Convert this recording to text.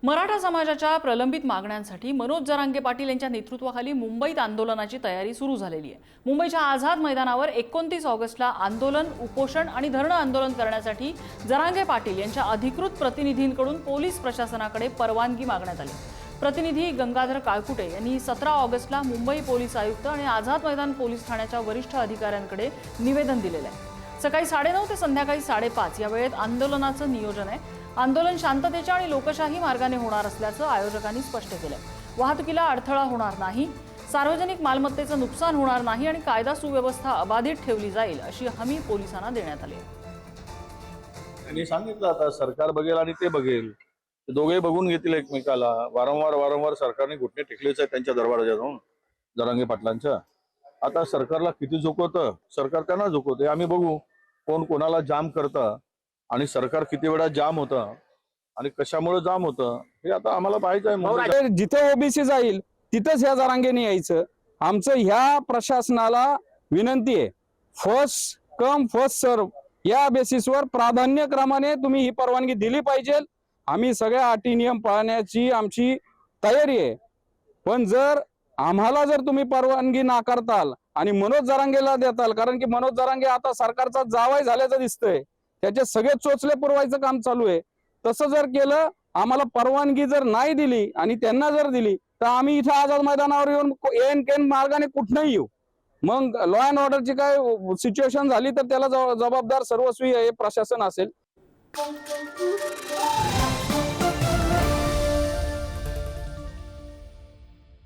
मराठा समाजाच्या प्रलंबित मागण्यांसाठी मनोज जरांगे पाटील यांच्या नेतृत्वाखाली मुंबईत आंदोलनाची तयारी सुरू झालेली आहे। मुंबईच्या आझाद मैदानावर 29 ऑगस्टला आंदोलन, उपोषण आणि धरणं आंदोलन करण्यासाठी जरांगे पाटील यांच्या अधिकृत प्रतिनिधींकडून पोलीस प्रशासनाकडे परवानगी मागण्यात आली। प्रतिनिधी गंगाधर काळकुटे यांनी 17 ऑगस्टला मुंबई पोलीस आयुक्त आणि आझाद मैदान पोलीस ठाण्याच्या वरिष्ठ अधिकाऱ्यांकडे निवेदन दिलेलं आहे। सकाळी 9:30 ते संध्याकाळी 5:30 या वेळेत आंदोलनाचं नियोजन आहे। आंदोलन शांततेच्या आणि लोकशाही मार्गाने होणार असल्याचं आयोजकांनी स्पष्ट केलं। वाहतुकीला अडथळा होणार नाही, सार्वजनिक मालमत्तेचं नुकसान होणार नाही आणि कायदा सुव्यवस्था अबाधित ठेवली जाईल अशी हमी पोलिसांना देण्यात आली। त्यांनी सांगितलं आता सरकार बघेल आणि ते बघेल, दोघे बघून घेतील एकमेकाला। वारंवार सरकारने घुटणे टेकलेच आहे त्यांच्या दरबाराच्या जाऊन जरांगे पाटलांच्या। आता सरकारला किती झोकवतं, सरकार त्यांना झोकवते। आम्ही बघू कोण कोणाला जाम करतं आणि सरकार किती वेळा जाम होतं आणि कशामुळे जाम होतं हे आता आम्हाला पाहायचं आहे। जिथे ओबीसी जाईल तिथंच ह्या जरांगेने यायचं। आमचं ह्या प्रशासनाला विनंती आहे, फर्स्ट कम फर्स्ट सर्व या बेसिसवर प्राधान्यक्रमाने तुम्ही ही परवानगी दिली पाहिजे। आम्ही सगळ्या अटी नियम पाळण्याची आमची तयारी आहे, पण जर आम्हाला जर तुम्ही परवानगी नाकारताल आणि मनोज जरांगेला देताल, कारण की मनोज जरांगे आता सरकारचा जावई झाल्याचं दिसतंय, त्याचे सगळे चोचले पुरवायचं काम चालू आहे। तसं जर केलं, आम्हाला परवानगी जर नाही दिली आणि त्यांना जर दिली तर आम्ही इथं आझाद मैदानावर येऊन एन केन मार्गाने कुठनंही येऊ। मग लॉ अँड ऑर्डरची काय सिच्युएशन झाली तर त्याला जबाबदार सर्वस्वी हे प्रशासन असेल।